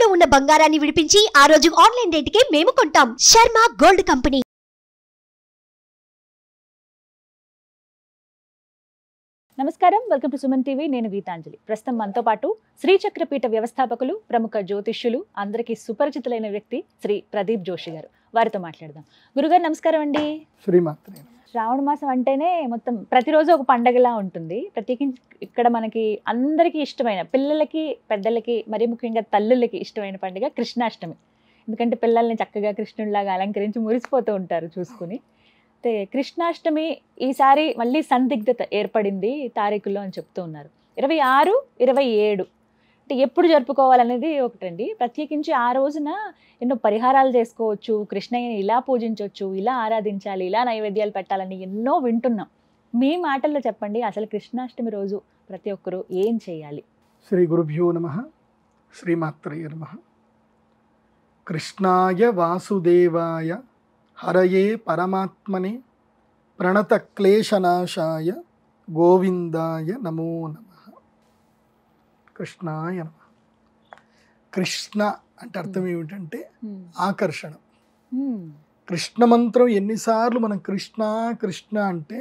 తాకట్టులో ఉన్న బంగారాన్ని విడిపించి ఆ రోజు ఆన్లైన్ రేటుకే మేము కొంటాం. Sharma gold company. నమస్కారం, వెల్కమ్ టు సుమన్ టీవీ. నేను గీతాంజలి. ప్రస్తుతం మనతో పాటు శ్రీచక్రపీఠ వ్యవస్థాపకులు, ప్రముఖ జ్యోతిష్యులు, అందరికీ సుపరిచితులైన వ్యక్తి శ్రీ ప్రదీప్ జోషి గారు. వారితో మాట్లాడదాం. గురుగారు నమస్కారం అండి. శ్రీమాత్రే. శ్రావణ మాసం అంటేనే మొత్తం ప్రతిరోజు ఒక పండగలా ఉంటుంది. ప్రత్యేకించి ఇక్కడ మనకి అందరికీ ఇష్టమైన, పిల్లలకి పెద్దలకి మరీ ముఖ్యంగా తల్లులకి ఇష్టమైన పండుగ కృష్ణాష్టమి. ఎందుకంటే పిల్లల్ని చక్కగా కృష్ణుడిలాగా అలంకరించి మురిసిపోతూ ఉంటారు చూసుకుని. అయితే కృష్ణాష్టమి ఈసారి మళ్ళీ సందిగ్ధత ఏర్పడింది తారీఖుల్లో అని చెప్తూ ఉన్నారు. 26, 27 అంటే ఎప్పుడు జరుపుకోవాలనేది ఒకటండి. ప్రత్యేకించి ఆ రోజున ఎన్నో పరిహారాలు చేసుకోవచ్చు, కృష్ణయ్యని ఇలా పూజించవచ్చు, ఇలా ఆరాధించాలి, ఇలా నైవేద్యాలు పెట్టాలని ఎన్నో వింటున్నాం. మీ మాటల్లో చెప్పండి, అసలు కృష్ణాష్టమి రోజు ప్రతి ఒక్కరూ ఏం చేయాలి? శ్రీ గురుభ్యో నమః. శ్రీమాత్రే నమః. కృష్ణాయ వాసుదేవాయ హరయే పరమాత్మనే ప్రణత క్లేశనాశాయ గోవిందాయ నమో నమః. కృష్ణాయ నమః. కృష్ణ అంటే అర్థం ఏమిటంటే ఆకర్షణ. కృష్ణ మంత్రం ఎన్నిసార్లు మనం కృష్ణ కృష్ణ అంటే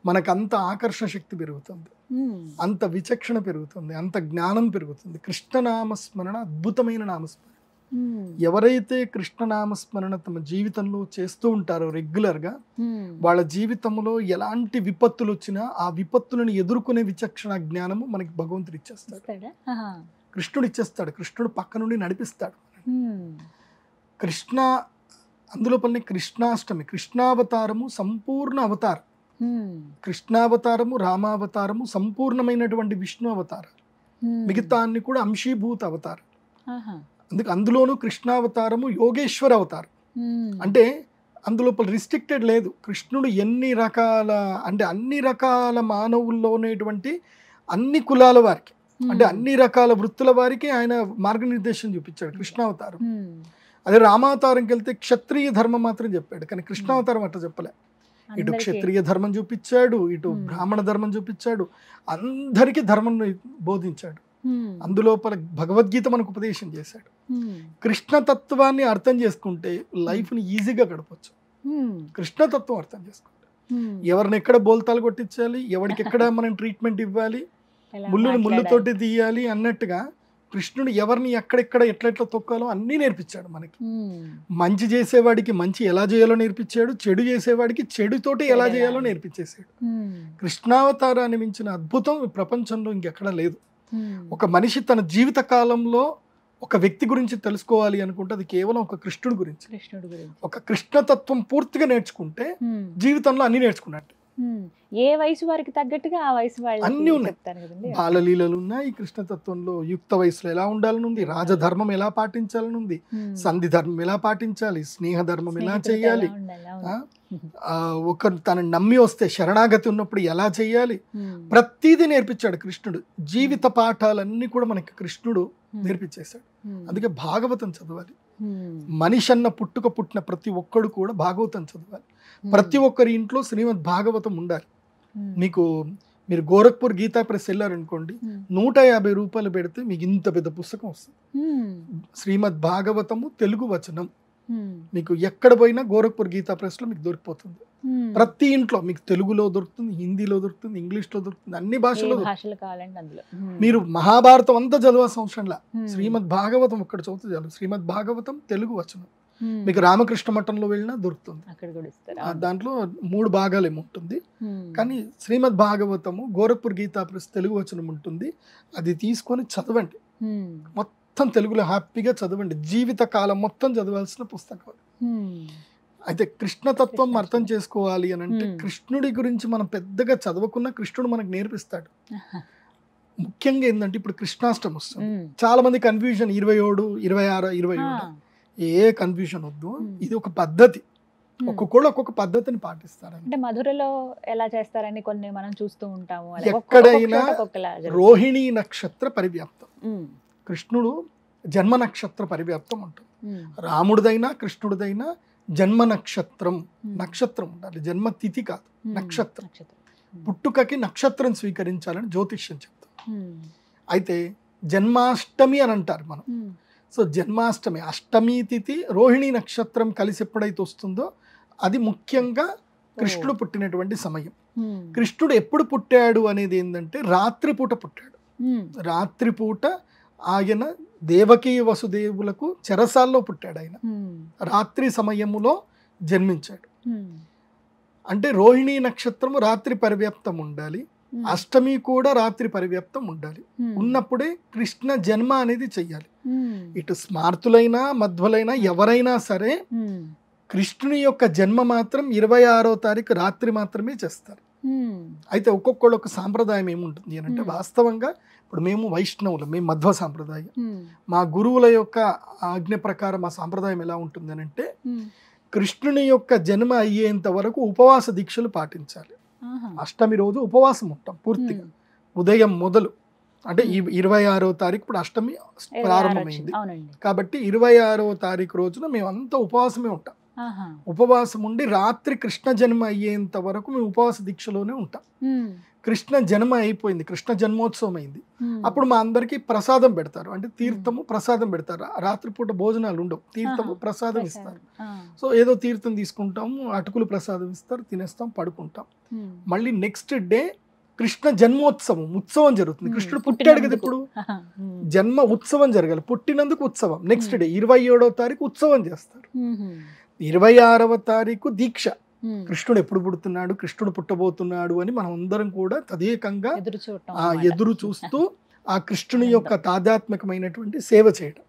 మనకంత ఆకర్షణ శక్తి పెరుగుతుంది, అంత విచక్షణ పెరుగుతుంది, అంత జ్ఞానం పెరుగుతుంది. కృష్ణనామస్మరణ అద్భుతమైన నామస్మరణ. ఎవరైతే కృష్ణనామస్మరణ తమ జీవితంలో చేస్తూ ఉంటారో రెగ్యులర్గా, వాళ్ళ జీవితంలో ఎలాంటి విపత్తులు వచ్చినా ఆ విపత్తులను ఎదుర్కొనే విచక్షణ జ్ఞానము మనకి భగవంతుడు ఇచ్చేస్తాడు, కృష్ణుడు ఇచ్చేస్తాడు. కృష్ణుడు పక్క నుండి నడిపిస్తాడు. కృష్ణ అందులో పని కృష్ణాష్టమి, కృష్ణావతారము సంపూర్ణ అవతారం. కృష్ణావతారము, రామావతారము సంపూర్ణమైనటువంటి విష్ణు అవతారాలు. మిగతా అన్ని కూడా అంశీభూత అవతారం. అందుకే అందులోనూ కృష్ణావతారము యోగేశ్వర అవతారం. అంటే అందులో రిస్ట్రిక్టెడ్ లేదు. కృష్ణుడు ఎన్ని రకాల అంటే అన్ని రకాల మానవుల్లో ఉన్నటువంటి అన్ని కులాల వారికి, అంటే అన్ని రకాల వృత్తుల వారికి ఆయన మార్గనిర్దేశం చూపించాడు కృష్ణావతారం. అదే రామావతారంకి వెళ్తే క్షత్రియ ధర్మం మాత్రం చెప్పాడు, కానీ కృష్ణావతారం అట్లా చెప్పలే. ఇటు క్షత్రియ ధర్మం చూపించాడు, ఇటు బ్రాహ్మణ ధర్మం చూపించాడు, అందరికీ ధర్మం బోధించాడు. అందులోపల భగవద్గీత మనకు ఉపదేశం చేశాడు. కృష్ణతత్వాన్ని అర్థం చేసుకుంటే లైఫ్ని ఈజీగా గడపచ్చు. కృష్ణతత్వం అర్థం చేసుకుంటే ఎవరిని ఎక్కడ బోల్తాలు కొట్టించాలి, ఎవరికి ఎక్కడ మనం ట్రీట్మెంట్ ఇవ్వాలి, ముళ్ళుని ముళ్ళుతోటి తీయాలి అన్నట్టుగా కృష్ణుడు ఎవరిని ఎక్కడెక్కడ ఎట్లెట్లా తొక్కాలో అన్నీ నేర్పించాడు మనకి. మంచి చేసేవాడికి మంచి ఎలా చేయాలో నేర్పించాడు, చెడు చేసేవాడికి చెడుతోటి ఎలా చేయాలో నేర్పించేశాడు. కృష్ణావతారాన్ని మించిన అద్భుతం ప్రపంచంలో ఇంకెక్కడ లేదు. ఒక మనిషి తన జీవిత కాలంలో ఒక వ్యక్తి గురించి తెలుసుకోవాలి అనుకుంటే అది కేవలం ఒక కృష్ణుడి గురించి. ఒక కృష్ణతత్వం పూర్తిగా నేర్చుకుంటే జీవితంలో అన్ని నేర్చుకున్నట్టు. ఏ వయసు వారికి తగ్గట్టుగా ఆ వయసు వాళ్ళు అన్ని ఉన్నాయి. బాలలీలలు ఉన్నాయి కృష్ణతత్వంలో. యుక్త వయసులో ఎలా ఉండాలని ఉంది, రాజధర్మం ఎలా పాటించాలని ఉంది, సంధి ధర్మం ఎలా పాటించాలి, స్నేహ ధర్మం ఎలా చేయాలి, ఒకరు తనని నమ్మి వస్తే శరణాగతి ఉన్నప్పుడు ఎలా చేయాలి, ప్రతిదీ నేర్పించాడు కృష్ణుడు. జీవిత పాఠాలన్నీ కూడా మనకి కృష్ణుడు నేర్పించేశాడు. అందుకే భాగవతం చదవాలి. మనిషి అన్న పుట్టిన ప్రతి ఒక్కడు కూడా భాగవతం చదవాలి. ప్రతి ఒక్కరి ఇంట్లో శ్రీమద్ భాగవతం ఉండాలి. మీరు గోరఖ్పూర్ గీతా ప్రెస్ వెళ్ళారనుకోండి, 150 రూపాయలు పెడితే మీకు ఇంత పెద్ద పుస్తకం వస్తుంది. శ్రీమద్ భాగవతము తెలుగు వచనం. మీకు ఎక్కడ పోయినా గోరఖ్పూర్ గీతా ప్రెస్ లో మీకు దొరికిపోతుంది. ప్రతి ఇంట్లో మీకు తెలుగులో దొరుకుతుంది, హిందీలో దొరుకుతుంది, ఇంగ్లీష్ లో దొరుకుతుంది, అన్ని భాషల్లో. మీరు మహాభారతం అంతా చదవాల్సిన అవసరంలా, శ్రీమద్ భాగవతం ఒక్కడ చదువుతుంది చాలు. శ్రీమద్ భాగవతం తెలుగు వచనం మీకు రామకృష్ణ మఠంలో వెళ్ళినా దొరుకుతుంది. దాంట్లో 3 భాగాలు ఏముంటుంది, కానీ శ్రీమద్ భాగవతము గోరఖ్పూర్ గీతా ప్రెస్ తెలుగు వచనం ఉంటుంది. అది తీసుకొని చదవండి, మొత్తం తెలుగులో హ్యాపీగా చదవండి. జీవిత కాలం మొత్తం చదవాల్సిన పుస్తకం. అయితే కృష్ణతత్వం అర్థం చేసుకోవాలి అని అంటే కృష్ణుడి గురించి మనం పెద్దగా చదవకున్నా కృష్ణుడు మనకు నేర్పిస్తాడు. ముఖ్యంగా ఏంటంటే ఇప్పుడు కృష్ణాష్టమి వస్తుంది. చాలా మంది కన్ఫ్యూజన్ 27, 26, 27. ఏ కన్ఫ్యూజన్ వద్దు. ఇది ఒక పద్ధతి, ఒక్కొక్కళ్ళు ఒక్కొక్క పద్ధతిని పాటిస్తారు. అంటే మధురలో ఎలా చేస్తారని కొన్ని మనం చూస్తూ ఉంటాము. ఎక్కడైనా రోహిణీ నక్షత్ర పరివ్యాప్తం, కృష్ణుడు జన్మ నక్షత్ర పరివ్యాప్తం ఉంటుంది. రాముడిదైనా కృష్ణుడిదైనా జన్మ నక్షత్రం ఉండాలి, జన్మ తిథి కాదు, నక్షత్రం. పుట్టుకకి నక్షత్రం స్వీకరించాలని జ్యోతిష్యం చెప్తాం. అయితే జన్మాష్టమి అని అంటారు మనం. సో జన్మాష్టమి అష్టమి తిథి రోహిణి నక్షత్రం కలిసి ఎప్పుడైతే వస్తుందో అది ముఖ్యంగా కృష్ణుడు పుట్టినటువంటి సమయం. కృష్ణుడు ఎప్పుడు పుట్టాడు అనేది ఏంటంటే రాత్రిపూట పుట్టాడు. రాత్రిపూట ఆయన దేవకీ వసుదేవులకు చెరసాల్లో పుట్టాడు. ఆయన రాత్రి సమయములో జన్మించాడు. అంటే రోహిణి నక్షత్రము రాత్రి పరివ్యాప్తం ఉండాలి, అష్టమి కూడా రాత్రి పరివ్యాప్తం ఉండాలి. ఉన్నప్పుడే కృష్ణ జన్మ అనేది చెయ్యాలి. ఇటు స్మార్తులైనా మధ్వలైనా ఎవరైనా సరే కృష్ణుని యొక్క జన్మ మాత్రం 26వ తారీఖు రాత్రి మాత్రమే చేస్తారు. అయితే ఒక్కొక్కళ్ళు ఒక సాంప్రదాయం ఏముంటుంది అని అంటే, వాస్తవంగా ఇప్పుడు మేము వైష్ణవులు, మేము మధ్వ సాంప్రదాయం, మా గురువుల యొక్క ఆజ్ఞ ప్రకారం మా సాంప్రదాయం ఎలా ఉంటుంది అని అంటే, కృష్ణుని యొక్క జన్మ అయ్యేంత వరకు ఉపవాస దీక్షలు పాటించాలి. అష్టమి రోజు ఉపవాసం ఉంటాం పూర్తిగా, ఉదయం మొదలు. అంటే ఈ 26వ తారీఖు ఇప్పుడు అష్టమి ప్రారంభమైంది కాబట్టి 26వ తారీఖు రోజున మేము అంతా ఉపవాసమే ఉంటాం. ఉపవాసం ఉండి రాత్రి కృష్ణ జన్మ అయ్యేంత వరకు మేము ఉపవాస దీక్షలోనే ఉంటాం. కృష్ణ జన్మ అయిపోయింది, కృష్ణ జన్మోత్సవం అయింది, అప్పుడు మా అందరికి ప్రసాదం పెడతారు. అంటే తీర్థము ప్రసాదం పెడతారు. రాత్రిపూట భోజనాలు ఉండవు, తీర్థము ప్రసాదం ఇస్తారు. సో ఏదో తీర్థం తీసుకుంటాము, అటుకులు ప్రసాదం ఇస్తారు, తినేస్తాం, పడుకుంటాం. మళ్ళీ నెక్స్ట్ డే కృష్ణ జన్మోత్సవం, ఉత్సవం జరుగుతుంది. కృష్ణుడు పుట్టాడు కదా, ఇప్పుడు జన్మ ఉత్సవం జరగాలి, పుట్టినందుకు ఉత్సవం. నెక్స్ట్ డే 27వ తారీఖు ఉత్సవం చేస్తారు. 26వ తారీఖు దీక్ష. కృష్ణుడు ఎప్పుడు పుడుతున్నాడు, కృష్ణుడు పుట్టబోతున్నాడు అని మనం అందరం కూడా తదేకంగా ఎదురు చూస్తూ ఆ కృష్ణుని యొక్క తాదాత్మకమైనటువంటి సేవ చేయడం.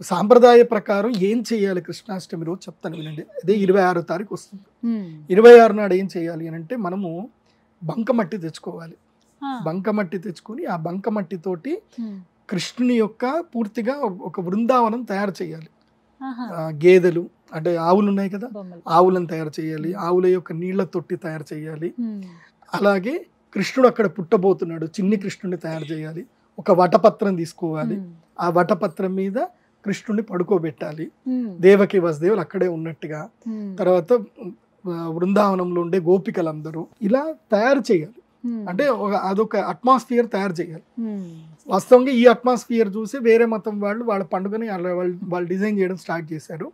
సాంప్రదాయ ప్రకారం ఏం చేయాలి కృష్ణాష్టమి రోజు చెప్తాను వినండి. అదే 26వ తారీఖు వస్తుంది. 26 నాడు ఏం చేయాలి అని అంటే, మనము బంకమట్టి తెచ్చుకోవాలి. బంకమట్టి తెచ్చుకొని ఆ బంకమట్టితోటి కృష్ణుని యొక్క పూర్తిగా ఒక బృందావనం తయారు చేయాలి. గేదెలు అంటే ఆవులు ఉన్నాయి కదా, ఆవులను తయారు చేయాలి, ఆవుల యొక్క నీళ్ల తొట్టి తయారు చేయాలి. అలాగే కృష్ణుడు అక్కడ పుట్టబోతున్నాడు, చిన్ని కృష్ణుడిని తయారు చేయాలి. ఒక వటపత్రం తీసుకోవాలి, ఆ వటపత్రం మీద కృష్ణుడిని పడుకోబెట్టాలి, దేవకి వసుదేవులు అక్కడే ఉన్నట్టుగా. తర్వాత బృందావనంలో ఉండే గోపికలందరూ ఇలా తయారు చేయాలి. అంటే అదొక అట్మాస్ఫియర్ తయారు చేయాలి. వాస్తవంగా ఈ అట్మాస్ఫియర్ చూసి వేరే మతం వాళ్ళు వాళ్ళ పండుగని వాళ్ళు డిజైన్ చేయడం స్టార్ట్ చేశారు.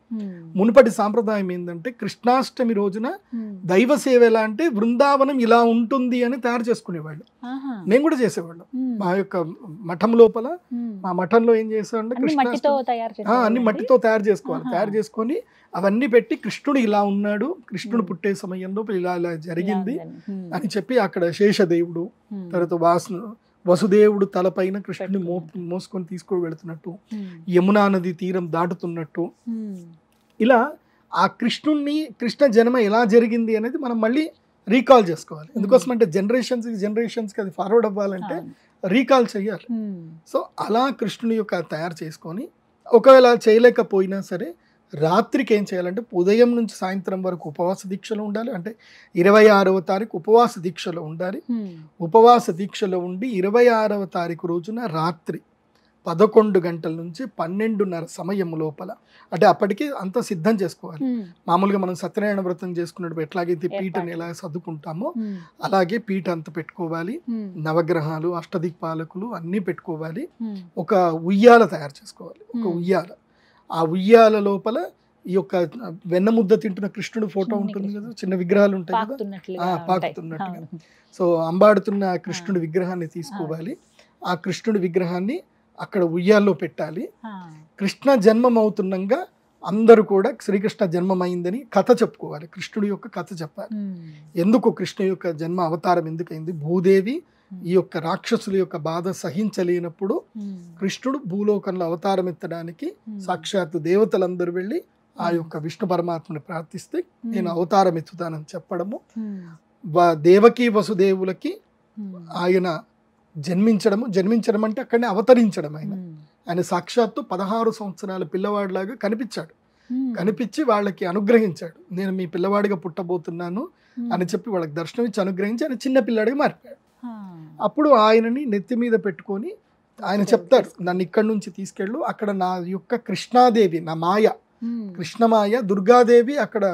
మునుపటి సాంప్రదాయం ఏంటంటే, కృష్ణాష్టమి రోజున దైవ సేవ ఎలా అంటే బృందావనం ఇలా ఉంటుంది అని తయారు చేసుకునేవాళ్ళు. మేము కూడా చేసేవాళ్ళం. మా యొక్క మఠం లోపల, మా మఠంలో ఏం చేసేవాళ్ళంటే అన్ని మట్టితో తయారు చేసుకోవాలి. తయారు చేసుకొని అవన్నీ పెట్టి కృష్ణుడు ఇలా ఉన్నాడు, కృష్ణుడు పుట్టే సమయంలో ఇలా ఇలా జరిగింది అని చెప్పి అక్కడ శేషదేవుడు, తర్వాత వసుదేవుడు తలపైన కృష్ణుని మోసుకొని తీసుకొని వెళుతున్నట్టు, యమునా నది తీరం దాటుతున్నట్టు, ఇలా ఆ కృష్ణ జన్మ ఎలా జరిగింది అనేది మనం మళ్ళీ రీకాల్ చేసుకోవాలి. ఎందుకోసం అంటే జనరేషన్స్కి అది ఫార్వర్డ్ అవ్వాలంటే రీకాల్ చేయాలి. సో అలా కృష్ణుని యొక్క తయారు చేసుకొని, ఒకవేళ చేయలేకపోయినా సరే రాత్రికి ఏం చేయాలంటే, ఉదయం నుంచి సాయంత్రం వరకు ఉపవాస దీక్షలో ఉండాలి. అంటే 26వ తారీఖు ఉపవాస దీక్షలో ఉండాలి. ఉపవాస దీక్షలో ఉండి 26వ తారీఖు రోజున రాత్రి 11 గంటల నుంచి 12:30 సమయం లోపల, అంటే అప్పటికి అంతా సిద్ధం చేసుకోవాలి. మామూలుగా మనం సత్యనారాయణ వ్రతం చేసుకున్నప్పుడు ఎట్లాగైతే పీఠని ఎలా సర్దుకుంటామో అలాగే పీఠ అంతా పెట్టుకోవాలి. నవగ్రహాలు, అష్టదిక్పాలకులు అన్నీ పెట్టుకోవాలి. ఒక ఉయ్యాల తయారు చేసుకోవాలి, ఒక ఉయ్యాల. ఆ ఉయ్యాల లోపల ఈ యొక్క వెన్నముద్ద తింటున్న కృష్ణుడు ఫోటో ఉంటుంది కదా, చిన్న విగ్రహాలు ఉంటాయి కదా, పాకుతున్నట్టుగా. సో అంబాడుతున్న కృష్ణుడి విగ్రహాన్ని తీసుకోవాలి. ఆ కృష్ణుడి విగ్రహాన్ని అక్కడ ఉయ్యాల్లో పెట్టాలి. కృష్ణ జన్మం అవుతుండగా అందరూ కూడా శ్రీకృష్ణ జన్మమైందని కథ చెప్పుకోవాలి. కృష్ణుడి యొక్క కథ చెప్పాలి. ఎందుకు కృష్ణ యొక్క జన్మ అవతారం ఎందుకైంది, భూదేవి ఈ యొక్క రాక్షసుల యొక్క బాధ సహించలేనప్పుడు కృష్ణుడు భూలోకంలో అవతారం ఎత్తడానికి సాక్షాత్తు దేవతలందరూ వెళ్ళి ఆ యొక్క విష్ణు పరమాత్మని ప్రార్థిస్తే నేను అవతారం ఎత్తుతానని చెప్పడము, దేవకీ వసుదేవులకి ఆయన జన్మించడం అంటే అక్కడనే అవతరించడం. ఆయన సాక్షాత్తు 16 సంవత్సరాల పిల్లవాడిలాగా కనిపించి వాళ్ళకి అనుగ్రహించాడు. నేను మీ పిల్లవాడిగా పుట్టబోతున్నాను అని చెప్పి వాళ్ళకి దర్శనం ఇచ్చి అనుగ్రహించి ఆయన చిన్న పిల్లాడిగా మారిపోయాడు. అప్పుడు ఆయనని నెత్తి మీద పెట్టుకొని ఆయన చెప్తారు, నన్ను ఇక్కడి నుంచి తీసుకెళ్ళు, అక్కడ నా యొక్క కృష్ణాదేవి, నా మాయ, కృష్ణమాయ దుర్గాదేవి అక్కడ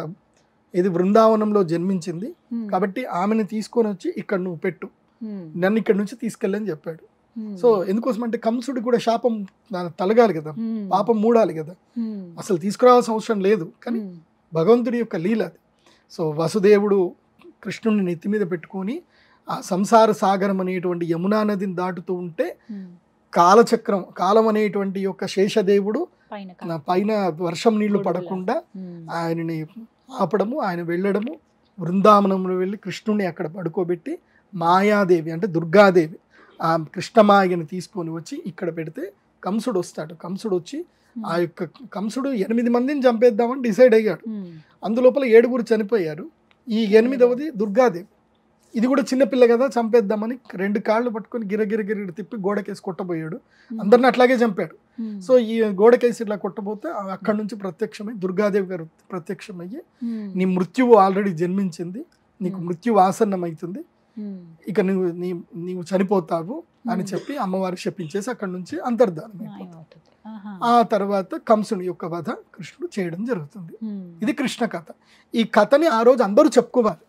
ఇది బృందావనంలో జన్మించింది కాబట్టి ఆమెను తీసుకొని వచ్చి ఇక్కడ నువ్వు పెట్టు, నన్ను ఇక్కడ నుంచి తీసుకెళ్ళని చెప్పాడు. సో ఎందుకోసం అంటే కంసుడు కూడా శాపం తలగాలి కదా, పాపం మూడాలి కదా, అసలు తీసుకురావాల్సిన అవసరం లేదు, కానీ భగవంతుడి యొక్క లీల అది. సో వసుదేవుడు కృష్ణుని నెత్తి మీద పెట్టుకొని ఆ సంసార సాగరం అనేటువంటి యమునా నదిని దాటుతూ ఉంటే కాలచక్రం, కాలం అనేటువంటి యొక్క శేషదేవుడు పైన వర్షం నీళ్లు పడకుండా ఆయనని ఆపడము, ఆయన వెళ్ళడము, బృందావనంలో వెళ్ళి కృష్ణుని అక్కడ పడుకోబెట్టి మాయాదేవి అంటే దుర్గాదేవి ఆ కృష్ణమాయని తీసుకొని వచ్చి ఇక్కడ పెడితే కంసుడు వస్తాడు. కంసుడు వచ్చి ఆ యొక్క కంసుడు 8 మందిని చంపేద్దామని డిసైడ్ అయ్యాడు. అందులోపల 7 చనిపోయారు. ఈ 8వది దుర్గాదేవి. ఇది కూడా చిన్నపిల్ల కదా, చంపేద్దామని 2 కాళ్ళు పట్టుకొని గిరగిర తిప్పి గోడకేసి కొట్టబోయాడు. అందరిని అట్లాగే చంపాడు. సో ఈ గోడకేసి ఇట్లా కొట్టబోతే అక్కడి నుంచి ప్రత్యక్షమై దుర్గాదేవి గారు ప్రత్యక్షమయ్యి నీ మృత్యువు ఆల్రెడీ జన్మించింది, నీకు మృత్యువు ఆసన్నమవుతుంది, ఇక నీవు చనిపోతావు అని చెప్పి అమ్మవారు శపించేసి అక్కడి నుంచి అంతర్ధానం అయిపోతాడు. ఆ తర్వాత కంసుని యొక్క వధ కృష్ణుడు చేయడం జరుగుతుంది. ఇది కృష్ణ కథ. ఈ కథని ఆ రోజు అందరూ చెప్పుకోవాలి.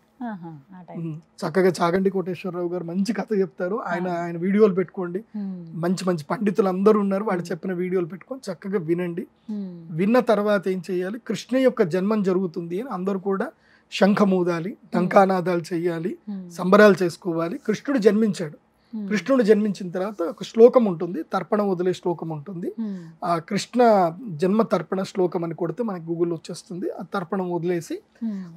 చక్కగా చాగంటి కోటేశ్వరరావు గారు మంచి కథ చెప్తారు. ఆయన వీడియోలు పెట్టుకోండి. మంచి మంచి పండితులు అందరూ ఉన్నారు, వాళ్ళు చెప్పిన వీడియోలు పెట్టుకొని చక్కగా వినండి. విన్న తర్వాత ఏం చేయాలి, కృష్ణ యొక్క జన్మం జరుగుతుంది అని అందరూ కూడా శంఖమూదాలి, టంకానాదాలు చెయ్యాలి, సంబరాలు చేసుకోవాలి. కృష్ణుడు జన్మించాడు. కృష్ణుడు జన్మించిన తర్వాత ఒక శ్లోకం ఉంటుంది, తర్పణం వదిలే శ్లోకం ఉంటుంది. ఆ కృష్ణ జన్మ తర్పణ శ్లోకం అని కొడితే మనకి గూగుల్ వచ్చేస్తుంది. ఆ తర్పణం వదిలేసి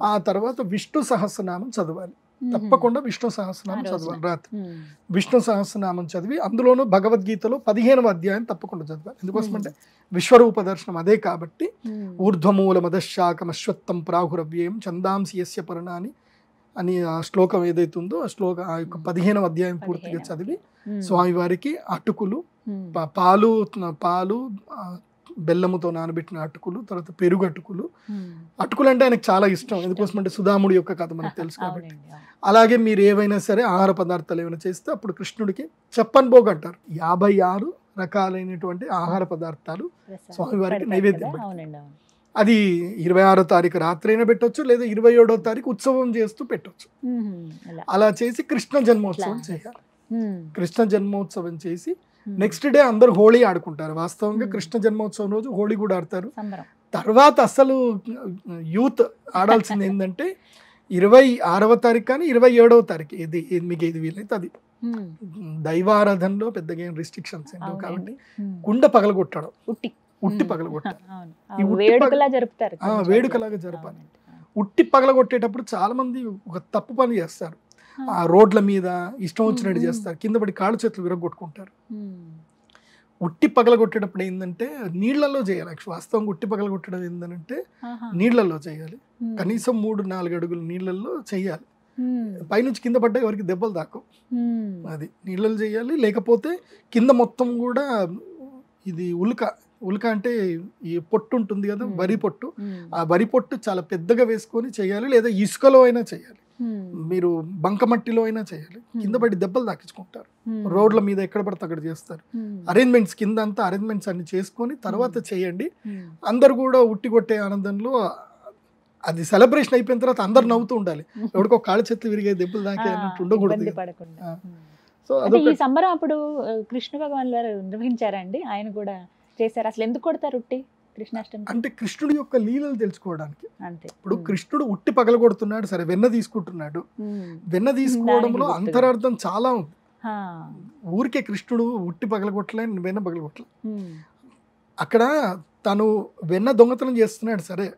ఆ తర్వాత విష్ణు సహస్రనామం చదవాలి. తప్పకుండా విష్ణు సహస్రనామం చదవాలి. రాత్రి విష్ణు సహస్రనామం చదివి అందులోనూ భగవద్గీతలో 15వ అధ్యాయం తప్పకుండా చదవాలి. ఎందుకోసమంటే విశ్వరూప దర్శనం అదే కాబట్టి. ఊర్ధ్వమూల మదశాకం అశ్వత్థం ప్రాహురవ్యేయం చందాంసి యస్య పర్ణాని అని ఆ శ్లోకం ఏదైతే ఉందో ఆ యొక్క 15వ అధ్యాయం పూర్తిగా చదివి స్వామివారికి అటుకులు, పాలు బెల్లముతో నానబెట్టిన అటుకులు, తర్వాత పెరుగు అటుకులు. అటుకులు అంటే ఆయనకు చాలా ఇష్టం. ఎందుకోసం అంటే సుధాముడి యొక్క కథ మనకు తెలుసు కాబట్టి. అలాగే మీరు ఏవైనా సరే ఆహార పదార్థాలు ఏమైనా చేస్తే అప్పుడు కృష్ణుడికి చెప్పన్ భోగ్ అంటారు. 56 రకాలైనటువంటి ఆహార పదార్థాలు స్వామివారికి నైవేద్యం పెడతారు. అది 26వ తారీఖు రాత్రి అయినా పెట్టవచ్చు, లేదా 27వ తారీఖు ఉత్సవం చేస్తూ పెట్టవచ్చు. అలా చేసి కృష్ణ జన్మోత్సవం చేయాలి. కృష్ణ జన్మోత్సవం చేసి నెక్స్ట్ డే అందరు హోళీ ఆడుకుంటారు. వాస్తవంగా కృష్ణ జన్మోత్సవం రోజు హోళీ కూడా ఆడతారు. తర్వాత అసలు యూత్ ఆడాల్సింది ఏంటంటే 26వ తారీఖు కానీ 27వ తారీఖు ఇది మీకు ఏది వీలైతే అది. దైవారాధనలో పెద్దగా ఏం రిస్ట్రిక్షన్స్ ఉండవు కాబట్టి కుండ పగలగొట్టడం, ఉట్టి పగలగొట్టాలి. వేడుకలాగా జరపాలి. ఉట్టి పగలగొట్టేటప్పుడు చాలా మంది ఒక తప్పు పని చేస్తారు. ఆ రోడ్ల మీద ఇష్టం వచ్చినట్టు చేస్తారు, కింద పడి కాళ్ళు చేతులు విరగొట్టుకుంటారు. ఉట్టి పగలగొట్టేటప్పుడు ఏంటంటే నీళ్లలో చేయాలి. వాస్తవంగా ఉట్టి పగలగొట్టడం ఏంటంటే నీళ్లలో చేయాలి. కనీసం 3-4 అడుగులు నీళ్లలో చేయాలి. పైనుంచి కింద పడ్డా ఎవరికి దెబ్బలు దాకు, అది నీళ్ళలో చేయాలి. లేకపోతే కింద మొత్తం కూడా ఇది ఉల్క అంటే ఈ పొట్టు ఉంటుంది కదా, వరి పొట్టు, ఆ వరి పొట్టు చాలా పెద్దగా వేసుకొని చేయాలి. లేదా ఇసుకలో అయినా చేయాలి, మీరు బంకమట్టిలో అయినా చేయాలి. కింద పడి దెబ్బలు తాకించుకుంటారు. రోడ్ల మీద ఎక్కడ పడితే అక్కడ చేస్తారు. అరేంజ్మెంట్స్ కింద అంతా అరేంజ్మెంట్స్ అన్ని చేసుకొని తర్వాత చేయండి. అందరు కూడా ఉట్టి కొట్టే ఆనందంలో అది సెలబ్రేషన్ అయిపోయిన తర్వాత అందరు నవ్వుతూ ఉండాలి. ఎవరికో కాళ్ళ చేతులు విరిగే దెబ్బలు దాకే అన్నట్టు ఉండకూడదు. సో ఈ సంబరం అప్పుడు కృష్ణ భగవాన్ వారు నిర్వహించారండి, ఆయన కూడా చేశారు. అసలు ఎందుకు కొడతారు ఉట్టి కృష్ణాష్టమి అంటే? కృష్ణుడి యొక్క లీలలు తెలుసుకోవడానికి. అంతే. ఇప్పుడు కృష్ణుడు ఉట్టి పగలగొడుతున్నాడు, సరే వెన్న తీసుకుంటున్నాడు. వెన్న తీసుకోవడంలో అంతరార్థం చాలా ఉంది. ఊరికే కృష్ణుడు ఉట్టి పగలగొట్టలే, వెన్న పగలగొట్టలే. అక్కడ తను వెన్న దొంగతనం చేస్తున్నాడు సరే,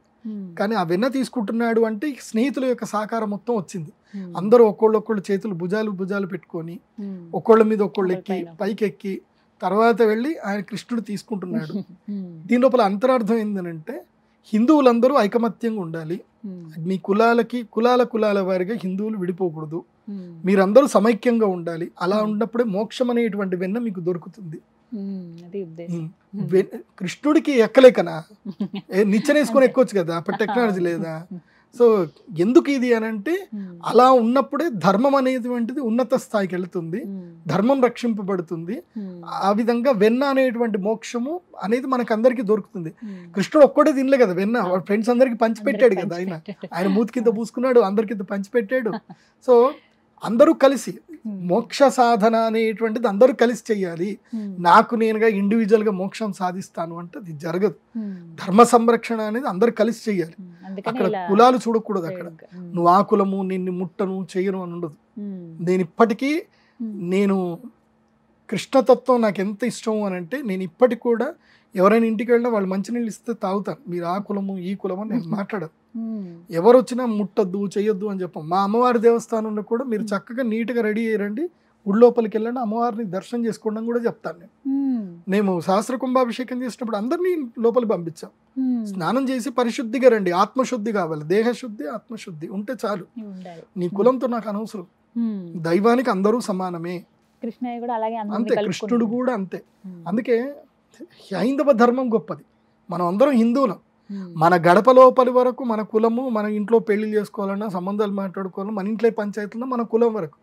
కానీ ఆ వెన్న తీసుకుంటున్నాడు అంటే స్నేహితుల యొక్క సహకారం మొత్తం వచ్చింది. అందరూ ఒక్కొళ్ళు చేతులు భుజాలు పెట్టుకొని ఒక్కొళ్ళ మీద ఒక్కొళ్ళు ఎక్కి పైకి ఎక్కి తర్వాత వెళ్ళి ఆయన కృష్ణుడు తీసుకుంటున్నాడు. దీని లోపల అంతరార్థం ఏంటంటే హిందువులందరూ ఐకమత్యంగా ఉండాలి. మీ కులాల వారిగా హిందువులు విడిపోకూడదు. మీరందరూ సమైక్యంగా ఉండాలి. అలా ఉన్నప్పుడే మోక్షం అనేటువంటి వెన్న మీకు దొరుకుతుంది. కృష్ణుడికి ఎక్కలేకనా, నిచ్చెనేసుకొని ఎక్కొచ్చు కదా, అప్పుడు టెక్నాలజీ లేదా. సో ఎందుకు ఇది అని అంటే అలా ఉన్నప్పుడే ధర్మం అనేటువంటిది ఉన్నత స్థాయికి వెళుతుంది, ధర్మం రక్షింపబడుతుంది. ఆ విధంగా వెన్న అనేటువంటి మోక్షము అనేది మనకు అందరికి దొరుకుతుంది. కృష్ణుడు ఒక్కడే తినలే కదా వెన్న, ఫ్రెండ్స్ అందరికి పంచిపెట్టాడు కదా. ఆయన మూతి కింద పూసుకున్నాడు, అందరికింత పంచిపెట్టాడు. సో అందరూ కలిసి మోక్ష సాధన అనేటువంటిది అందరూ కలిసి చెయ్యాలి. నాకు నేనుగా ఇండివిజువల్గా మోక్షం సాధిస్తాను అంటే అది జరగదు. ధర్మ సంరక్షణ అనేది అందరూ కలిసి చెయ్యాలి. అక్కడ కులాలు చూడకూడదు. అక్కడ నువ్వు ఆ కులము, నిన్ను ముట్టను చెయ్యను అని ఉండదు. నేను ఇప్పటికీ నేను కృష్ణతత్వం నాకు ఎంత ఇష్టం అని అంటే, నేను ఇప్పటికి కూడా ఎవరైనా ఇంటికి వెళ్ళినా వాళ్ళు మంచినీళ్ళు ఇస్తే తాగుతాను. మీరు ఆ కులము ఈ కులము అని నేను మాట్లాడను. ఎవరు వచ్చినా ముట్టద్దు చెయ్యొద్దు అని చెప్పాం. మా అమ్మవారి దేవస్థానంలో కూడా మీరు చక్కగా నీట్గా రెడీ అయ్యండి, గుడి లోపలికి వెళ్ళండి, అమ్మవారిని దర్శనం చేసుకోవడం కూడా చెప్తాను నేను. మేము సహస్ర కుంభాభిషేకం చేసినప్పుడు అందరినీ లోపలికి పంపించాం. స్నానం చేసి పరిశుద్ధిగా రండి, ఆత్మశుద్ధి కావాలి. దేహశుద్ధి ఆత్మశుద్ధి ఉంటే చాలు. నీ కులంతో నాకు అనవసరం. దైవానికి అందరూ సమానమే. కృష్ణయ్య కూడా అలాగే అంతే, కృష్ణుడు కూడా అంతే. అందుకే హైందవ ధర్మం గొప్పది. మనం అందరం హిందువులం. మన గడప లోపలి వరకు మన కులము, మన ఇంట్లో పెళ్లి చేసుకోవాలన్నా, సంబంధాలు మాట్లాడుకోవాలన్నా, మన ఇంట్లో పంచాయతీలో మన కులం వరకు.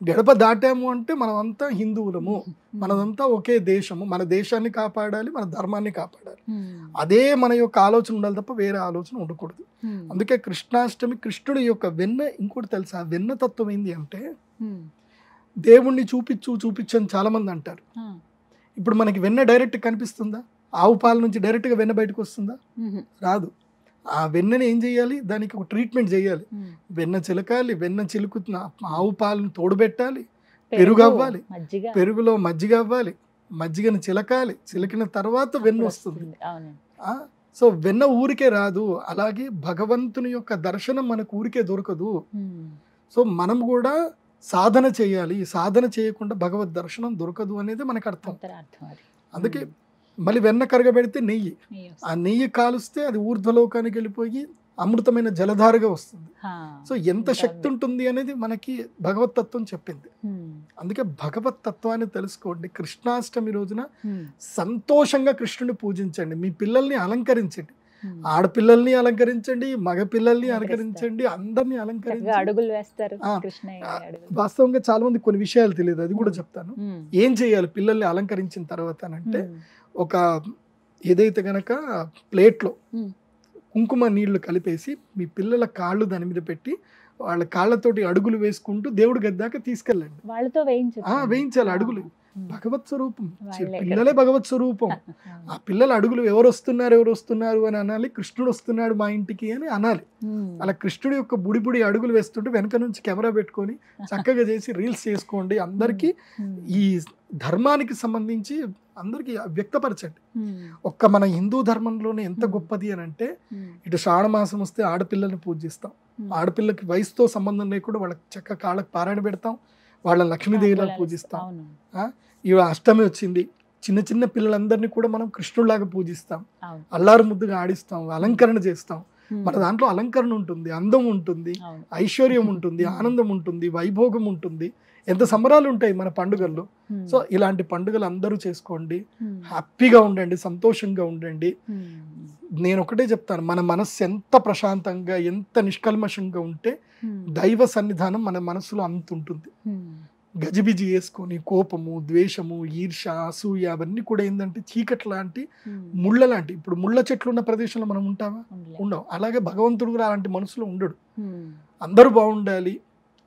గడప దాటాము అంటే మనం అంతా హిందువులము, మనదంతా ఒకే దేశము. మన దేశాన్ని కాపాడాలి, మన ధర్మాన్ని కాపాడాలి. అదే మన యొక్క ఆలోచన ఉండాలి తప్ప వేరే ఆలోచన ఉండకూడదు. అందుకే కృష్ణాష్టమి కృష్ణుడి యొక్క వెన్న. ఇంకోటి తెలుసా, వెన్న తత్వం ఏంది అంటే, దేవుణ్ణి చూపించు అని చాలా మంది అంటారు. ఇప్పుడు మనకి వెన్న డైరెక్ట్ కనిపిస్తుందా? ఆవు పాల నుంచి డైరెక్ట్గా వెన్న బయటకు వస్తుందా? రాదు. ఆ వెన్నని ఏం చేయాలి? దానికి ఒక ట్రీట్మెంట్ చేయాలి. వెన్న చిలకాలి, వెన్న చిలుకుతున్న ఆవు పాలను తోడుబెట్టాలి, పెరుగు అవ్వాలి, పెరుగులో మజ్జిగ అవ్వాలి, మజ్జిగను చిలకాలి, చిలకిన తర్వాత వెన్న వస్తుంది. సో వెన్న ఊరికే రాదు. అలాగే భగవంతుని యొక్క దర్శనం మనకు ఊరికే దొరకదు. సో మనం కూడా సాధన చేయాలి. సాధన చేయకుండా భగవద్ దర్శనం దొరకదు అనేది మనకు అర్థం. అందుకే మళ్ళీ వెన్న కరగబెడితే నెయ్యి, ఆ నెయ్యి కాలుస్తే అది ఊర్ధ్వలోకానికి వెళ్ళిపోయి అమృతమైన జలధారగా వస్తుంది. సో ఎంత శక్తి ఉంటుంది అనేది మనకి భగవత్ తత్వం చెప్పింది. అందుకే భగవత్ తత్వాన్ని తెలుసుకోండి. కృష్ణాష్టమి రోజున సంతోషంగా కృష్ణుని పూజించండి. మీ పిల్లల్ని అలంకరించండి. ఆడపిల్లల్ని అలంకరించండి, మగ పిల్లల్ని అలంకరించండి, అందరినీ అలంకరించండి. అడుగులు వేస్తారు. వాస్తవంగా చాలా మంది కొన్ని విషయాలు తెలియదు, అది కూడా చెప్తాను. ఏం చేయాలి పిల్లల్ని అలంకరించిన తర్వాత అంటే, ఒక ఏదైతే గనక ప్లేట్లో కుంకుమ నీళ్లు కలిపేసి మీ పిల్లల కాళ్ళు దాని మీద పెట్టి వాళ్ళ కాళ్ళతోటి అడుగులు వేసుకుంటూ దేవుడి గద్దాక తీసుకెళ్ళండి. వాళ్ళతో వేయించాలి అడుగులు. భగవత్ స్వరూపం, పిల్లలే భగవత్ స్వరూపం. ఆ పిల్లల అడుగులు ఎవరు వస్తున్నారు అని అనాలి. కృష్ణుడు వస్తున్నాడు మా ఇంటికి అని అనాలి. అలా కృష్ణుడి యొక్క బుడి అడుగులు వేస్తుంటే వెనక నుంచి కెమెరా పెట్టుకొని చక్కగా చేసి రీల్స్ చేసుకోండి. అందరికీ ఈ ధర్మానికి సంబంధించి అందరికీ వ్యక్తపరచండి. ఒక్క మన హిందూ ధర్మంలోనే ఎంత గొప్పది అని అంటే, ఇటు శ్రావణ మాసం వస్తే ఆడపిల్లల్ని పూజిస్తాం. ఆడపిల్లకి వయసుతో సంబంధం లేకుండా వాళ్ళకి చక్క కాళ్ళకి పారాయణ పెడతాం, వాళ్ళని లక్ష్మీదేవిలా పూజిస్తాం. ఇవి అష్టమి వచ్చింది, చిన్న పిల్లలందరినీ కూడా మనం కృష్ణుడిలాగా పూజిస్తాం, అల్లారు ముద్దుగా ఆడిస్తాం, అలంకరణ చేస్తాం. మన దాంట్లో అలంకరణ ఉంటుంది, అందం ఉంటుంది, ఐశ్వర్యం ఉంటుంది, ఆనందం ఉంటుంది, వైభోగం ఉంటుంది. ఎంత సంబరాలు ఉంటాయి మన పండుగల్లో. సో ఇలాంటి పండుగలు అందరూ చేసుకోండి, హ్యాపీగా ఉండండి, సంతోషంగా ఉండండి. నేను ఒకటే చెప్తాను, మన మనస్సు ఎంత ప్రశాంతంగా ఎంత నిష్కల్మషంగా ఉంటే దైవ సన్నిధానం మన మనసులో అంత ఉంటుంది. గజిబిజి వేసుకొని కోపము, ద్వేషము, ఈర్ష, అసూయ అవన్నీ కూడా ఏంటంటే చీకటి లాంటి, ముళ్ళ లాంటి. ఇప్పుడు ముళ్ళ చెట్లు ఉన్న ప్రదేశంలో మనం ఉంటామా? ఉండవు. అలాగే భగవంతుడు కూడా అలాంటి మనసులో ఉండడు. అందరూ బాగుండాలి,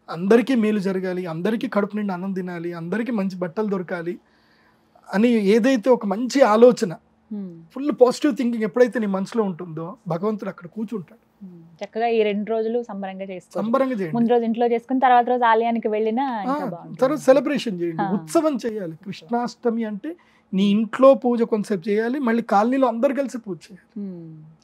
అందరికీ మేలు జరగాలి, అందరికీ కడుపు నిండి అన్నం తినాలి, అందరికీ మంచి బట్టలు దొరకాలి అని ఏదైతే ఒక మంచి ఆలోచన, ఫుల్ పాజిటివ్ థింకింగ్ ఎప్పుడైతే నీ మనసులో ఉంటుందో భగవంతుడు అక్కడ కూర్చుంటాడు. చక్కగా ఈ 2 రోజులు సంబరంగా చేయండి. ముందు రోజు ఇంట్లో చేసుకుని తర్వాత రోజు ఆలయానికి వెళ్ళినా తర్వాత సెలబ్రేషన్ చేయండి, ఉత్సవం చేయాలి. కృష్ణాష్టమి అంటే నీ ఇంట్లో పూజ కొంతసేపు చేయాలి, మళ్ళీ కాలనీలో అందరు కలిసి పూజ చేయాలి.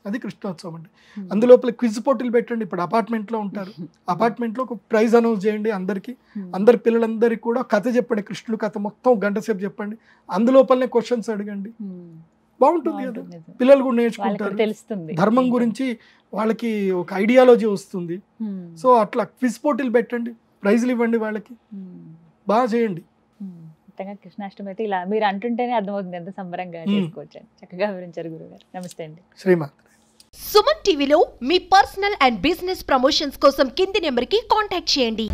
అది కృష్ణోత్సవం అంటే. అందులోపల క్విజ్ పోటీలు పెట్టండి. ఇప్పుడు అపార్ట్మెంట్లో ఉంటారు, అపార్ట్మెంట్లో ఒక ప్రైజ్ అనౌన్స్ చేయండి అందరికి. అందరి పిల్లలందరికీ కూడా కథ చెప్పండి, కృష్ణుడు కథ మొత్తం గంట సేపు చెప్పండి. అందులోపలనే క్వశ్చన్స్ అడగండి. బాగుంటుంది కదా, పిల్లలు కూడా నేర్చుకుంటారు, తెలుస్తుంది ధర్మం గురించి, వాళ్ళకి ఒక ఐడియాలజీ వస్తుంది. సో అట్లా క్విజ్ పోటీలు పెట్టండి, ప్రైజ్లు ఇవ్వండి వాళ్ళకి, బాగా చేయండి. కృష్ణాష్టమి అయితే ఇలా మీరు అంటుంటేనే అర్థమవుతుంది ఎంత సంబరంగా చేసుకోవచ్చు. చక్కగా వివరించారు గురుగారు. నమస్తే అండి. శ్రీమాన్. సుమన్ టీవీలో మీ పర్సనల్ అండ్ బిజినెస్ ప్రమోషన్స్ కోసం కింది నెంబర్కి కాంటాక్ట్ చేయండి.